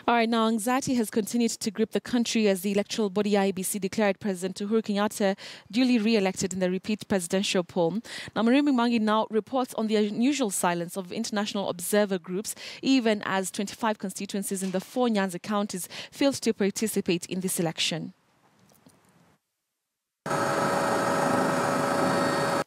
All right, now anxiety has continued to grip the country as the electoral body IEBC declared President Uhuru Kenyatta duly re-elected in the repeat presidential poll. Now, Marimi Mangi now reports on the unusual silence of international observer groups, even as 25 constituencies in the 4 Nyanza counties failed to participate in this election.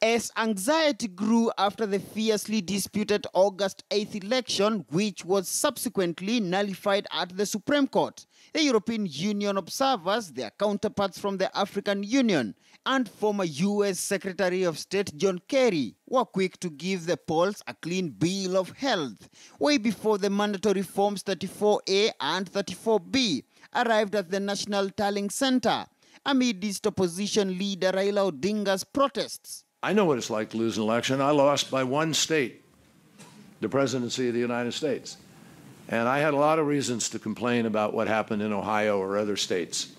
As anxiety grew after the fiercely disputed August 8th election, which was subsequently nullified at the Supreme Court, the European Union observers, their counterparts from the African Union, and former U.S. Secretary of State John Kerry were quick to give the polls a clean bill of health, way before the mandatory forms 34A and 34B arrived at the National Tallying Center, amidst opposition leader Raila Odinga's protests. I know what it's like to lose an election. I lost by 1 state, the presidency of the United States. And I had a lot of reasons to complain about what happened in Ohio or other states.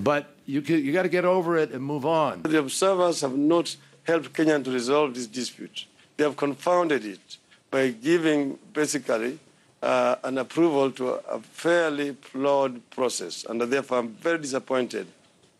But you got to get over it and move on. The observers have not helped Kenya to resolve this dispute. They have confounded it by giving basically an approval to a fairly flawed process. And therefore, I'm very disappointed,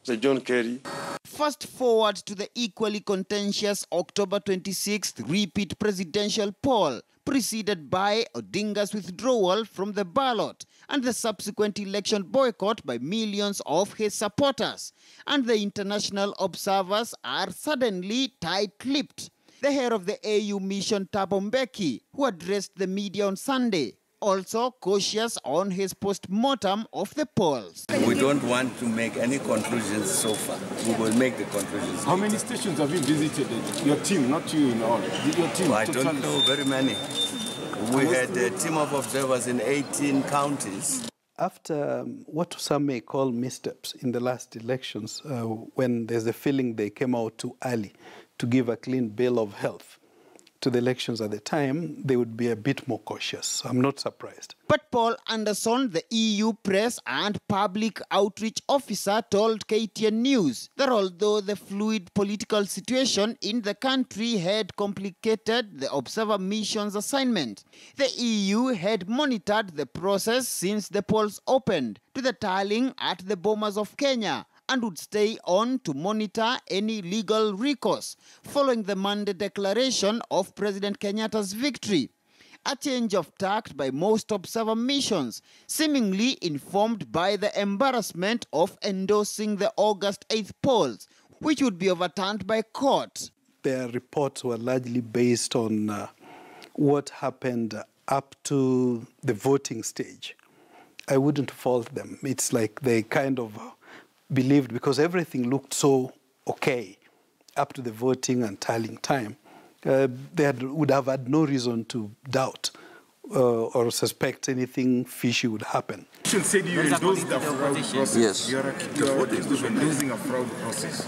Mr. John Kerry. Fast forward to the equally contentious October 26th repeat presidential poll, preceded by Odinga's withdrawal from the ballot and the subsequent election boycott by millions of his supporters. And the international observers are suddenly tight-lipped. The head of the AU mission, Thabo Mbeki, who addressed the media on Sunday, also cautious on his post-mortem of the polls. We don't want to make any conclusions so far. We will make the conclusions. How many stations have you visited? Your team, not you in all. Your team? I don't know very many. We had a team of observers in 18 counties. After what some may call missteps in the last elections, when there's a feeling they came out too early to give a clean bill of health to the elections at the time, they would be a bit more cautious. I'm not surprised. But Paul Anderson, the EU press and public outreach officer, told KTN News that although the fluid political situation in the country had complicated the observer mission's assignment, the EU had monitored the process since the polls opened to the tallying at the Bomas of Kenya, and would stay on to monitor any legal recourse following the Monday declaration of President Kenyatta's victory. A change of tact by most observer missions, seemingly informed by the embarrassment of endorsing the August 8th polls, which would be overturned by court. Their reports were largely based on what happened up to the voting stage. I wouldn't fault them. It's like they kind of believed, because everything looked so okay up to the voting and tallying time, they would have had no reason to doubt or suspect anything fishy would happen. You said you endorsed the fraud process. Yes. You're accused of endorsing a fraud process.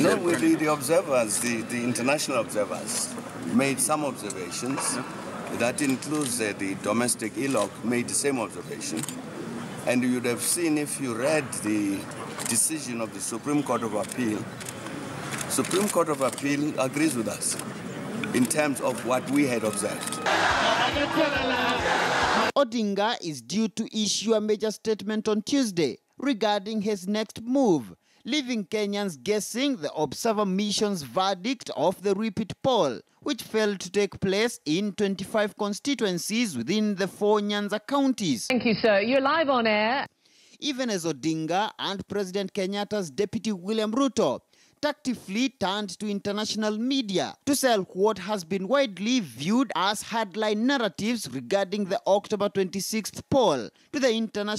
No, the observers, the international observers, made some observations. That includes the domestic ILOC made the same observation. And you would have seen, if you read the decision of the Supreme Court of Appeal, Supreme Court of Appeal agrees with us in terms of what we had observed. Odinga is due to issue a major statement on Tuesday regarding his next move, leaving Kenyans guessing the observer mission's verdict of the repeat poll, which failed to take place in 25 constituencies within the 4 Nyanza counties. Thank you, sir. You're live on air. Even as Odinga and President Kenyatta's deputy William Ruto tactfully turned to international media to sell what has been widely viewed as headline narratives regarding the October 26th poll to the international